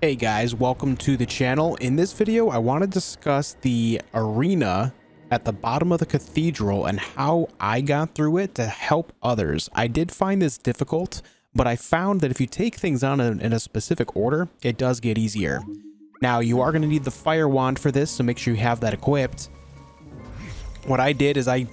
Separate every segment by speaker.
Speaker 1: Hey guys, welcome to the channel. In this video, I want to discuss the arena at the bottom of the cathedral and how I got through it to help others. I did find this difficult, but I found that if you take things on in a specific order, it does get easier. Now, you are going to need the fire wand for this, so make sure you have that equipped. What I did is I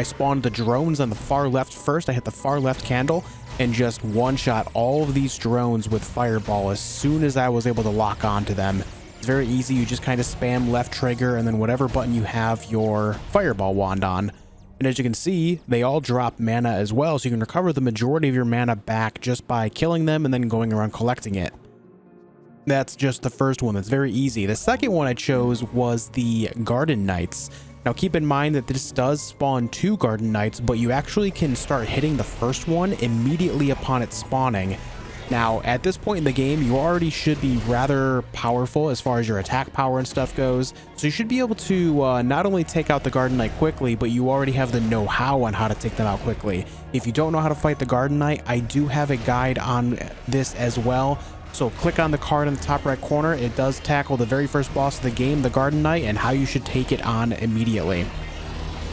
Speaker 1: spawned the drones on the far left first. I hit the far left candle and just one-shot all of these drones with fireball as soon as I was able to lock onto them. It's very easy. You just kind of spam left trigger and then whatever button you have your fireball wand on. And as you can see, they all drop mana as well, so you can recover the majority of your mana back just by killing them and then going around collecting it. That's just the first one. That's very easy. The second one I chose was the Garden Knights. Now keep in mind that this does spawn 2 Garden Knights, but you actually can start hitting the first one immediately upon it spawning. Now at this point in the game, you already should be rather powerful as far as your attack power and stuff goes, so you should be able to not only take out the Garden Knight quickly, but you already have the know-how on how to take them out quickly. If you don't know how to fight the Garden Knight, I do have a guide on this as well. So click on the card in the top right corner. It does tackle the very first boss of the game, the Garden Knight, and how you should take it on immediately.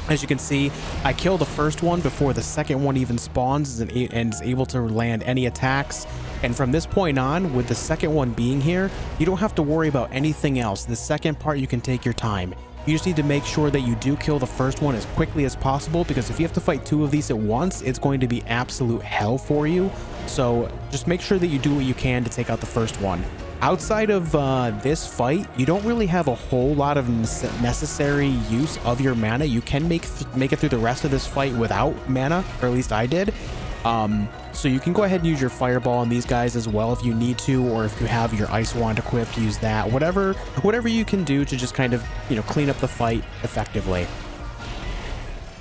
Speaker 1: As you can see, I kill the first one before the second one even spawns and is able to land any attacks. And from this point on, with the second one being here, you don't have to worry about anything else. The second part, you can take your time. You just need to make sure that you do kill the first one as quickly as possible, because if you have to fight 2 of these at once, it's going to be absolute hell for you. So just make sure that you do what you can to take out the first one. Outside of this fight, you don't really have a whole lot of necessary use of your mana. You can make it through the rest of this fight without mana, or at least I did. So you can go ahead and use your fireball on these guys as well if you need to, or if you have your ice wand equipped, use that. Whatever you can do to just kind of, clean up the fight effectively.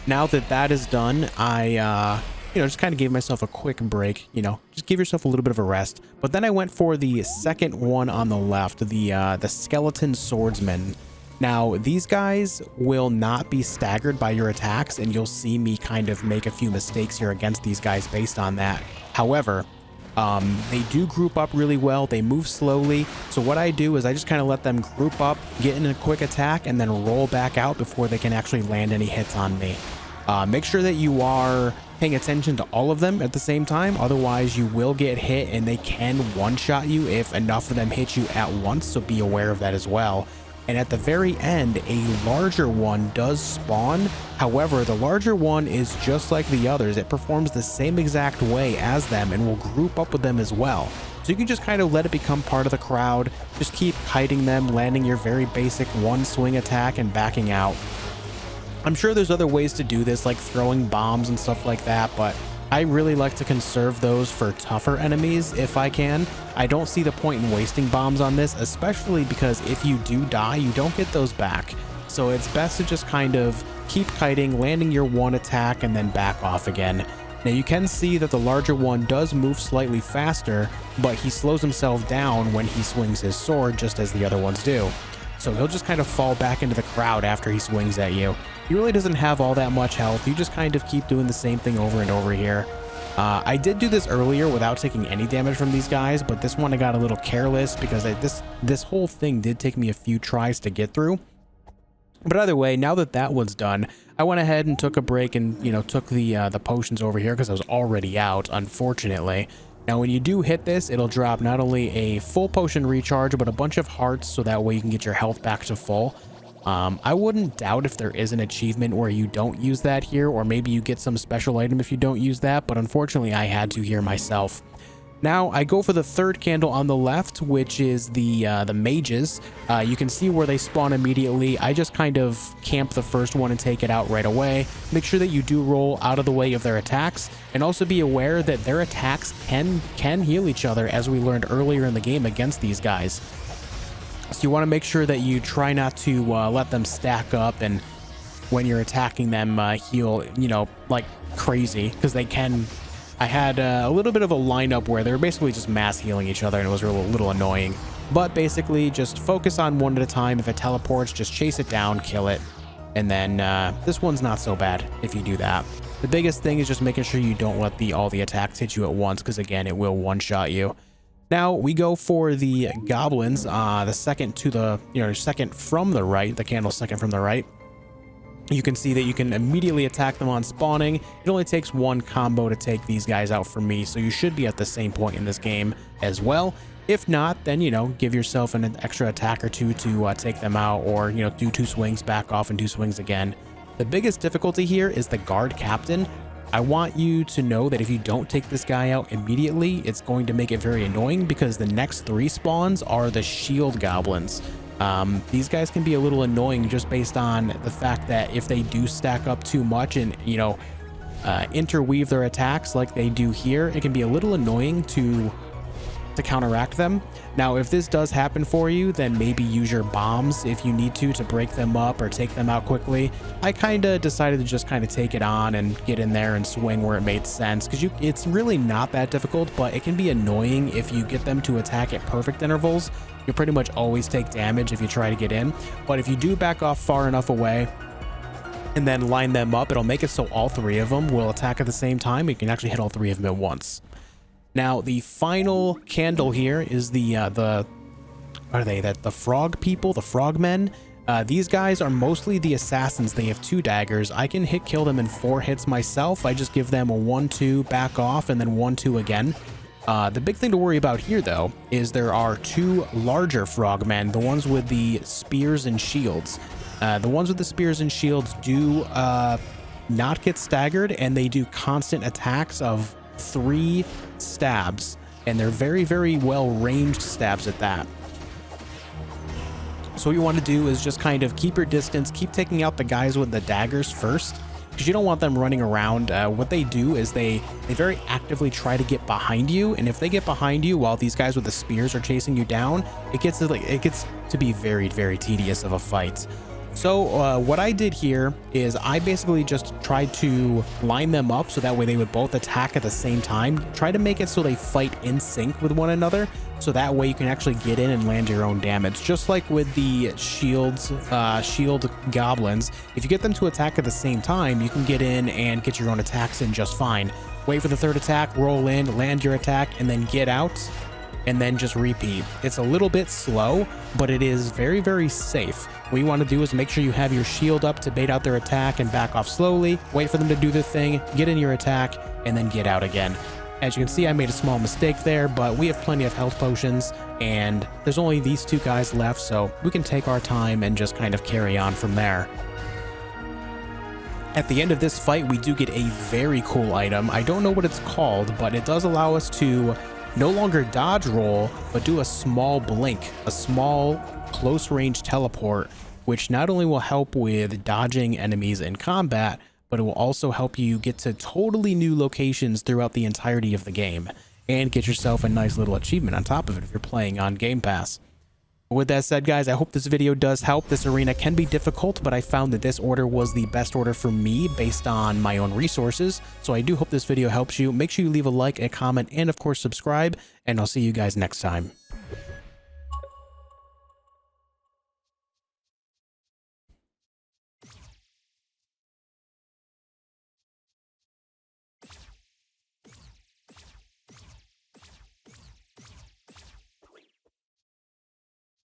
Speaker 1: Now that that is done, I just kind of gave myself a quick break, just give yourself a little bit of a rest. But then I went for the second one on the left, the skeleton swordsman. Now, these guys will not be staggered by your attacks, and you'll see me kind of make a few mistakes here against these guys based on that. However, they do group up really well. They move slowly. So what I do is I just kind of let them group up, get in a quick attack, and then roll back out before they can actually land any hits on me. Make sure that you are paying attention to all of them at the same time. Otherwise, you will get hit, and they can one-shot you if enough of them hit you at once. So be aware of that as well. And at the very end, a larger one does spawn. However, the larger one is just like the others. It performs the same exact way as them and will group up with them as well. So you can just kind of let it become part of the crowd. Just keep kiting them, landing your very basic one swing attack and backing out. I'm sure there's other ways to do this, like throwing bombs and stuff like that, but I really like to conserve those for tougher enemies if I can. I don't see the point in wasting bombs on this, especially because if you do die, you don't get those back. So it's best to just kind of keep kiting, landing your one attack, and then back off again. Now you can see that the larger one does move slightly faster, but he slows himself down when he swings his sword, just as the other ones do. So he'll just kind of fall back into the crowd after he swings at you. He really doesn't have all that much health. You just kind of keep doing the same thing over and over here. I did do this earlier without taking any damage from these guys, but this one I got a little careless because this whole thing did take me a few tries to get through. But either way, now that that one's done, I went ahead and took a break and, took the potions over here because I was already out, unfortunately. Now, when you do hit this, it'll drop not only a full potion recharge, but a bunch of hearts, so that way you can get your health back to full. I wouldn't doubt if there is an achievement where you don't use that here, or maybe you get some special item if you don't use that, but unfortunately I had to here myself. Now I go for the third candle on the left, which is the mages. You can see where they spawn immediately. I just kind of camp the first one and take it out right away. Make sure that you do roll out of the way of their attacks, and also be aware that their attacks can heal each other, as we learned earlier in the game against these guys. So you want to make sure that you try not to let them stack up, and when you're attacking them, heal, like crazy, because they can. I had a little bit of a lineup where they were basically just mass healing each other, and it was a little annoying. But basically, just focus on one at a time. If it teleports, just chase it down, kill it. And then this one's not so bad if you do that. The biggest thing is just making sure you don't let all the attacks hit you at once, because again, it will one-shot you. Now we go for the goblins, the second to the, second from the right, the candle second from the right. You can see that you can immediately attack them on spawning. It only takes one combo to take these guys out for me, so you should be at the same point in this game as well. If not, then, give yourself an extra attack or two to take them out, or, do 2 swings, back off, and 2 swings again. The biggest difficulty here is the guard captain. I want you to know that if you don't take this guy out immediately, it's going to make it very annoying, because the next 3 spawns are the shield goblins. These guys can be a little annoying just based on the fact that if they do stack up too much and, interweave their attacks like they do here, it can be a little annoying to counteract them. Now, if this does happen for you, then maybe use your bombs if you need to break them up or take them out quickly. I kind of decided to just kind of take it on and get in there and swing where it made sense, because it's really not that difficult, but it can be annoying if you get them to attack at perfect intervals. You'll pretty much always take damage if you try to get in, but if you do back off far enough away and then line them up, it'll make it so all 3 of them will attack at the same time. You can actually hit all 3 of them at once. Now, the final candle here is the what are they? The frog people, the frogmen. These guys are mostly the assassins. They have 2 daggers. I can kill them in 4 hits myself. I just give them a 1-2, back off, and then 1-2 again. The big thing to worry about here, though, is there are 2 larger frogmen, the ones with the spears and shields. The ones with the spears and shields do not get staggered, and they do constant attacks of 3 stabs, and they're very, very well ranged stabs at that. So what you want to do is just kind of keep your distance, keep taking out the guys with the daggers first, because you don't want them running around. What they do is they very actively try to get behind you, and if they get behind you while these guys with the spears are chasing you down, it gets to be very, very tedious of a fight. So what I did here is I basically just tried to line them up so that way they would both attack at the same time. Try to make it so they fight in sync with one another, so that way you can actually get in and land your own damage. Just like with the shield goblins, if you get them to attack at the same time, you can get in and get your own attacks in just fine. Wait for the 3rd attack, roll in, land your attack, and then get out, and then just repeat. It's a little bit slow, but it is very, very safe. What you want to do is make sure you have your shield up to bait out their attack and back off slowly, wait for them to do their thing, get in your attack, and then get out again. As you can see, I made a small mistake there, but we have plenty of health potions, and there's only these 2 guys left, so we can take our time and just kind of carry on from there. At the end of this fight, we do get a very cool item. I don't know what it's called, but it does allow us to no longer dodge roll, but do a small blink, a small close range teleport, which not only will help with dodging enemies in combat, but it will also help you get to totally new locations throughout the entirety of the game, and get yourself a nice little achievement on top of it if you're playing on Game Pass. With that said, guys, I hope this video does help. This arena can be difficult, but I found that this order was the best order for me based on my own resources. So I do hope this video helps you. Make sure you leave a like, a comment, and of course subscribe, and I'll see you guys next time.